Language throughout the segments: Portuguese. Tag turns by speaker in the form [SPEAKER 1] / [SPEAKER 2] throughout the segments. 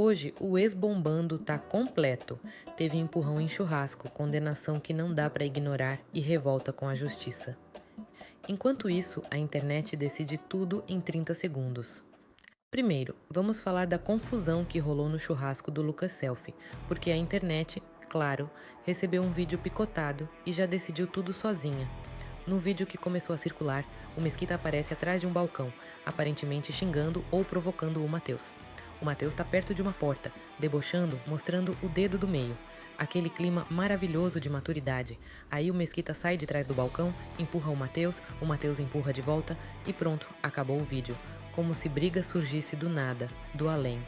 [SPEAKER 1] hoje, o ex-bombando tá completo. Teve empurrão em churrasco, condenação que não dá pra ignorar e revolta com a justiça. Enquanto isso, a internet decide tudo em 30 segundos. Primeiro, vamos falar da confusão que rolou no churrasco do Lucas Selfie, porque a internet, claro, recebeu um vídeo picotado e já decidiu tudo sozinha. No vídeo que começou a circular, o Mesquita aparece atrás de um balcão, aparentemente xingando ou provocando o Matheus. O Matheus está perto de uma porta, debochando, mostrando o dedo do meio. Aquele clima maravilhoso de maturidade. Aí o Mesquita sai de trás do balcão, empurra o Matheus empurra de volta e pronto, acabou o vídeo. Como se briga surgisse do nada, do além.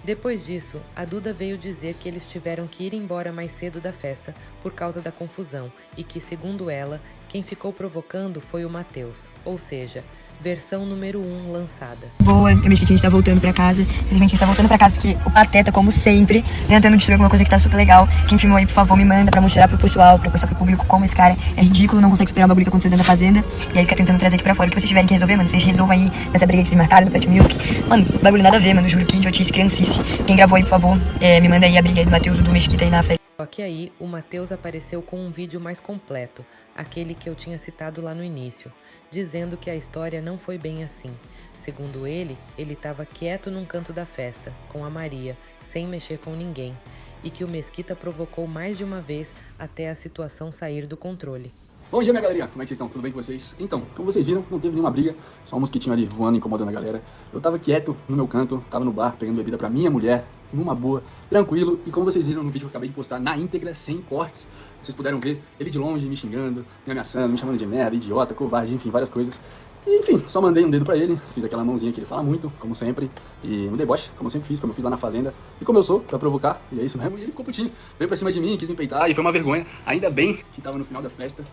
[SPEAKER 1] Depois disso, a Duda veio dizer que eles tiveram que ir embora mais cedo da festa por causa da confusão e que, segundo ela, quem ficou provocando foi o Matheus, ou seja, versão número 1 lançada.
[SPEAKER 2] Boa, eu acho que a gente tá voltando pra casa. Infelizmente a gente tá voltando pra casa porque o Pateta, como sempre, tentando destruir alguma coisa que tá super legal. Quem filmou aí, por favor, me manda pra mostrar pro pessoal, pra mostrar pro público como esse cara é ridículo, não consegue superar o bagulho que aconteceu dentro da fazenda. E aí fica tentando trazer aqui pra fora. O que vocês tiverem que resolver, mano, vocês resolvam aí nessa briga que vocês marcaram no Fat Music. Mano, bagulho nada a ver, mano, juro que idiotice, criancice. Quem gravou aí, por favor, me manda aí a briga aí do Matheus e do Mesquita aí na festa.
[SPEAKER 1] Só que aí, o Matheus apareceu com um vídeo mais completo, aquele que eu tinha citado lá no início, dizendo que a história não foi bem assim. Segundo ele estava quieto num canto da festa, com a Maria, sem mexer com ninguém, e que o Mesquita provocou mais de uma vez até a situação sair do controle.
[SPEAKER 3] Bom dia, minha galerinha, como é que vocês estão? Tudo bem com vocês? Então, como vocês viram, não teve nenhuma briga, só um mosquitinho ali voando, incomodando a galera. Eu tava quieto no meu canto, tava no bar, pegando bebida pra minha mulher, numa boa, tranquilo. E como vocês viram no vídeo que eu acabei de postar na íntegra, sem cortes, vocês puderam ver ele de longe me xingando, me ameaçando, me chamando de merda, idiota, covarde, enfim, várias coisas. E, enfim, só mandei um dedo pra ele, fiz aquela mãozinha que ele fala muito, como sempre, e no deboche, como eu sempre fiz, como eu fiz lá na fazenda. E como eu sou, pra provocar, e é isso mesmo, e ele ficou putinho, veio pra cima de mim, quis me peitar, e foi uma vergonha. Ainda bem que tava no final da festa.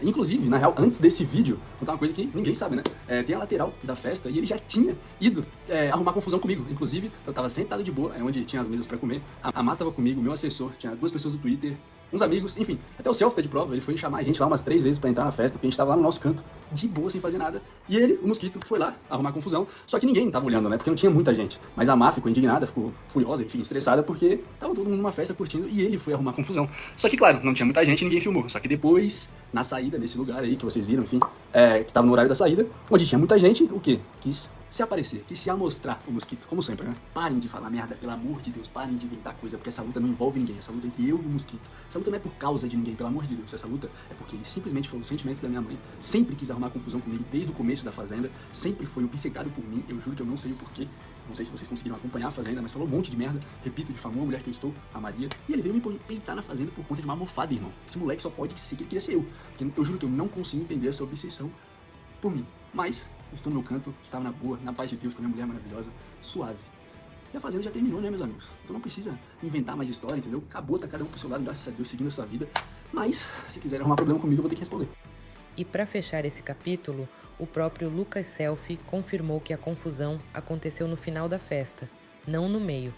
[SPEAKER 3] Inclusive, na real, antes desse vídeo, vou contar uma coisa que ninguém sabe, né? Tem a lateral da festa, e ele já tinha ido arrumar confusão comigo. Inclusive, eu tava sentado de boa, onde tinha as mesas pra comer. A Má tava comigo, meu assessor, tinha 2 pessoas do Twitter, uns amigos, enfim, até o Selfie tá de prova, ele foi chamar a gente lá umas 3 vezes pra entrar na festa, porque a gente tava lá no nosso canto, de boa, sem fazer nada, e ele, o Mosquito, foi lá arrumar confusão, só que ninguém tava olhando, né, porque não tinha muita gente, mas a Má ficou indignada, ficou furiosa, enfim, estressada, porque tava todo mundo numa festa curtindo, e ele foi arrumar confusão. Só que, claro, não tinha muita gente, ninguém filmou, só que depois, na saída desse lugar aí, que vocês viram, enfim, que tava no horário da saída, onde tinha muita gente, o quê? Quis se aparecer, quis se amostrar o Mosquito, como sempre, né? Parem de falar merda, pelo amor de Deus, parem de inventar coisa, porque essa luta não envolve ninguém, essa luta é entre eu e o Mosquito. Essa luta não é por causa de ninguém, pelo amor de Deus, essa luta é porque ele simplesmente foi os sentimentos da minha mãe, sempre quis arrumar confusão comigo desde o começo da fazenda, sempre foi obcecado por mim, eu juro que eu não sei o porquê, não sei se vocês conseguiram acompanhar a fazenda, mas falou um monte de merda, repito, difamou a mulher que eu estou, a Maria, e ele veio me peitar na fazenda por conta de uma almofada, irmão. Esse moleque só pode ser que ele queria ser eu, porque eu juro que eu não consigo entender essa obsessão por mim, mas eu estou no meu canto, estava na boa, na paz de Deus, com a minha mulher maravilhosa, suave. E a fazenda já terminou, né, meus amigos? Então não precisa inventar mais história, entendeu? Acabou, tá cada um pro seu lado, graças a Deus, seguindo a sua vida. Mas, se quiser arrumar problema comigo, eu vou ter que responder.
[SPEAKER 1] E para fechar esse capítulo, o próprio Lucas Selfie confirmou que a confusão aconteceu no final da festa, não no meio.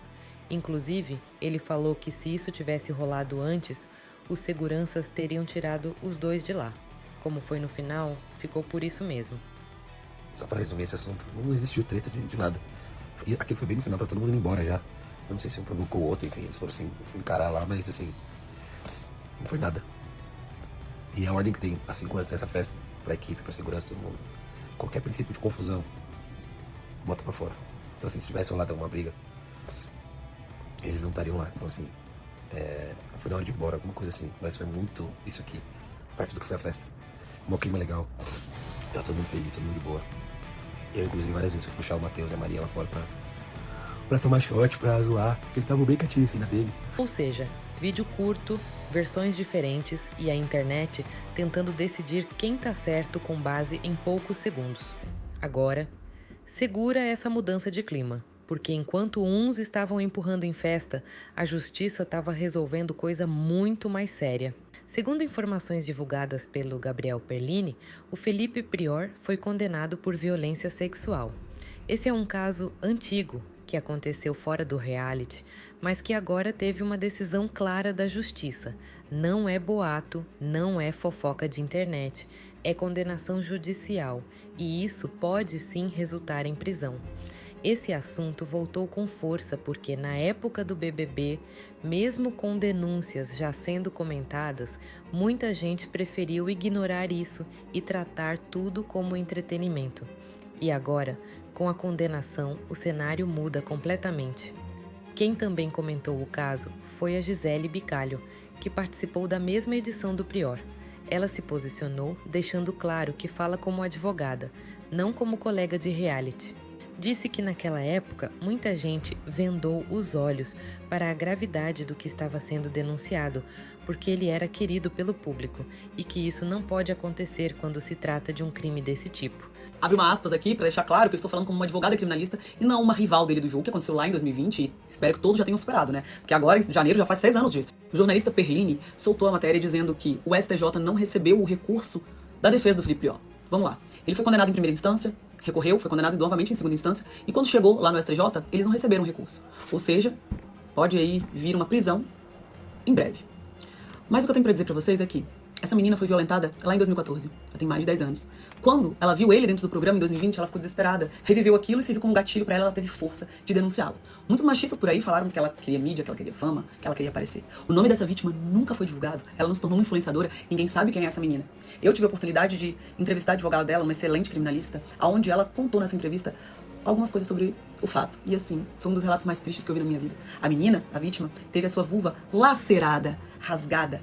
[SPEAKER 1] Inclusive, ele falou que se isso tivesse rolado antes, os seguranças teriam tirado os 2 de lá. Como foi no final, ficou por isso mesmo.
[SPEAKER 4] Só pra resumir esse assunto, não existiu treta de nada. Aquilo foi bem no final, tá todo mundo indo embora já. Eu não sei se um provocou o outro, enfim, eles foram se encarar lá, mas assim, não foi nada. E a ordem que tem, assim como essa festa, pra equipe, pra segurança, todo mundo, qualquer princípio de confusão, bota pra fora. Então assim, se tivesse rolado alguma briga, eles não estariam lá. Então assim, foi na hora de ir embora, alguma coisa assim. Mas foi muito isso aqui, perto do que foi a festa. Um clima legal, tá todo mundo feliz, todo mundo de boa. Eu, inclusive, várias vezes fui puxar o Matheus e a Maria lá fora pra tomar shot, pra zoar, porque eles estavam bem quietinhos assim na deles.
[SPEAKER 1] Ou seja, vídeo curto, versões diferentes e a internet tentando decidir quem tá certo com base em poucos segundos. Agora, segura essa mudança de clima, porque enquanto uns estavam empurrando em festa, a justiça estava resolvendo coisa muito mais séria. Segundo informações divulgadas pelo Gabriel Perlini, o Felipe Prior foi condenado por violência sexual. Esse é um caso antigo que aconteceu fora do reality, mas que agora teve uma decisão clara da justiça. Não é boato, não é fofoca de internet, é condenação judicial e isso pode sim resultar em prisão. Esse assunto voltou com força porque, na época do BBB, mesmo com denúncias já sendo comentadas, muita gente preferiu ignorar isso e tratar tudo como entretenimento. E agora, com a condenação, o cenário muda completamente. Quem também comentou o caso foi a Gisele Bicalho, que participou da mesma edição do Prior. Ela se posicionou, deixando claro que fala como advogada, não como colega de reality. Disse que naquela época muita gente vendou os olhos para a gravidade do que estava sendo denunciado, porque ele era querido pelo público e que isso não pode acontecer quando se trata de um crime desse tipo.
[SPEAKER 5] Abre uma aspas aqui para deixar claro que eu estou falando como uma advogada criminalista e não uma rival dele do jogo, que aconteceu lá em 2020 e espero que todos já tenham superado, né? Porque agora, em janeiro, já faz 6 anos disso. O jornalista Perline soltou a matéria dizendo que o STJ não recebeu o recurso da defesa do Felipe Prior. Vamos lá. Ele foi condenado em primeira instância, recorreu, foi condenado novamente em segunda instância, e quando chegou lá no STJ, eles não receberam recurso. Ou seja, pode aí vir uma prisão em breve. Mas o que eu tenho pra dizer pra vocês é que essa menina foi violentada lá em 2014, já tem mais de 10 anos. Quando ela viu ele dentro do programa em 2020, ela ficou desesperada, reviveu aquilo e serviu como gatilho pra ela, ela teve força de denunciá-lo. Muitos machistas por aí falaram que ela queria mídia, que ela queria fama, que ela queria aparecer. O nome dessa vítima nunca foi divulgado, ela não se tornou uma influenciadora, ninguém sabe quem é essa menina. Eu tive a oportunidade de entrevistar a advogada dela, uma excelente criminalista, onde ela contou nessa entrevista algumas coisas sobre o fato. E assim, foi um dos relatos mais tristes que eu vi na minha vida. A menina, a vítima, teve a sua vulva lacerada, rasgada.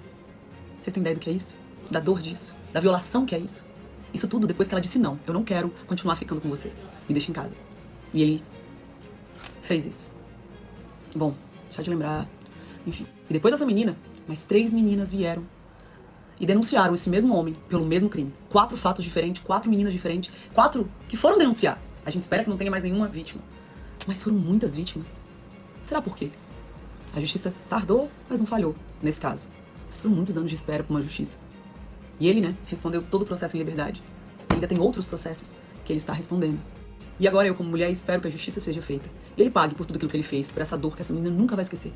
[SPEAKER 5] Vocês têm ideia do que é isso? Da dor disso? Da violação que é isso? Isso tudo depois que ela disse não, eu não quero continuar ficando com você. Me deixa em casa. E ele fez isso. Bom, deixa de lembrar. Enfim. E depois dessa menina, mais 3 meninas vieram e denunciaram esse mesmo homem pelo mesmo crime. 4 fatos diferentes, 4 meninas diferentes, 4 que foram denunciar. A gente espera que não tenha mais nenhuma vítima. Mas foram muitas vítimas. Será por quê? A justiça tardou, mas não falhou nesse caso. Mas foram muitos anos de espera por uma justiça. E ele, respondeu todo o processo em liberdade. E ainda tem outros processos que ele está respondendo. E agora eu, como mulher, espero que a justiça seja feita. E ele pague por tudo aquilo que ele fez, por essa dor que essa menina nunca vai esquecer.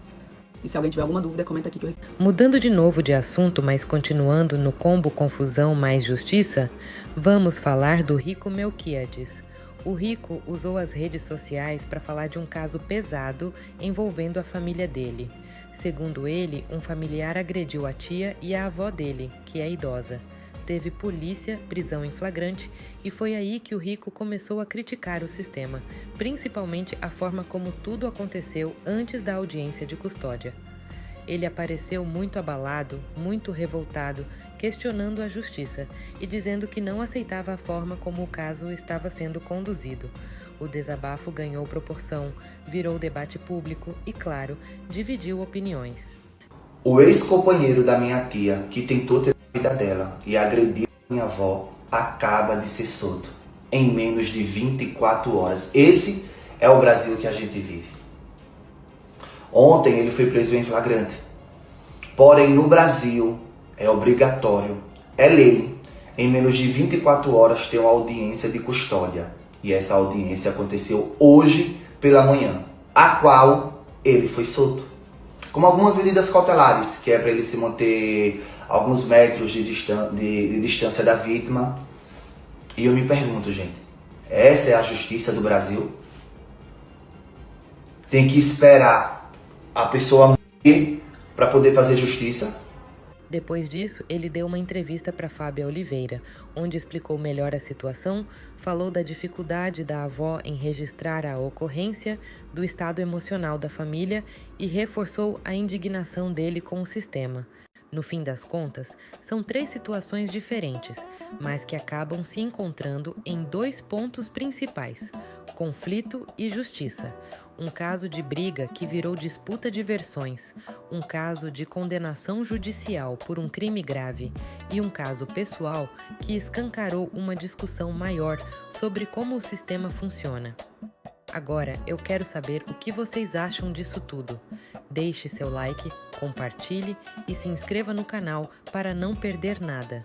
[SPEAKER 5] E se alguém tiver alguma dúvida, comenta aqui que eu respondo.
[SPEAKER 1] Mudando de novo de assunto, mas continuando no combo confusão mais justiça, vamos falar do Rico Melquiades. O Rico usou as redes sociais para falar de um caso pesado envolvendo a família dele. Segundo ele, um familiar agrediu a tia e a avó dele, que é idosa. Teve polícia, prisão em flagrante, e foi aí que o Rico começou a criticar o sistema, principalmente a forma como tudo aconteceu antes da audiência de custódia. Ele apareceu muito abalado, muito revoltado, questionando a justiça e dizendo que não aceitava a forma como o caso estava sendo conduzido. O desabafo ganhou proporção, virou debate público e, claro, dividiu opiniões.
[SPEAKER 6] O ex-companheiro da minha tia, que tentou ter a vida dela e agrediu minha avó, acaba de ser solto em menos de 24 horas. Esse é o Brasil que a gente vive. Ontem ele foi preso em flagrante. Porém, no Brasil, é obrigatório, é lei, em menos de 24 horas ter uma audiência de custódia. E essa audiência aconteceu hoje pela manhã, a qual ele foi solto. Com algumas medidas cautelares, que é para ele se manter alguns metros de distância da vítima. E eu me pergunto, gente, essa é a justiça do Brasil? Tem que esperar a pessoa morrer para poder fazer justiça?
[SPEAKER 1] Depois disso, ele deu uma entrevista para Fábia Oliveira, onde explicou melhor a situação, falou da dificuldade da avó em registrar a ocorrência, do estado emocional da família e reforçou a indignação dele com o sistema. No fim das contas, são 3 situações diferentes, mas que acabam se encontrando em 2 pontos principais: conflito e justiça. Um caso de briga que virou disputa de versões, um caso de condenação judicial por um crime grave e um caso pessoal que escancarou uma discussão maior sobre como o sistema funciona. Agora, eu quero saber o que vocês acham disso tudo. Deixe seu like, compartilhe e se inscreva no canal para não perder nada.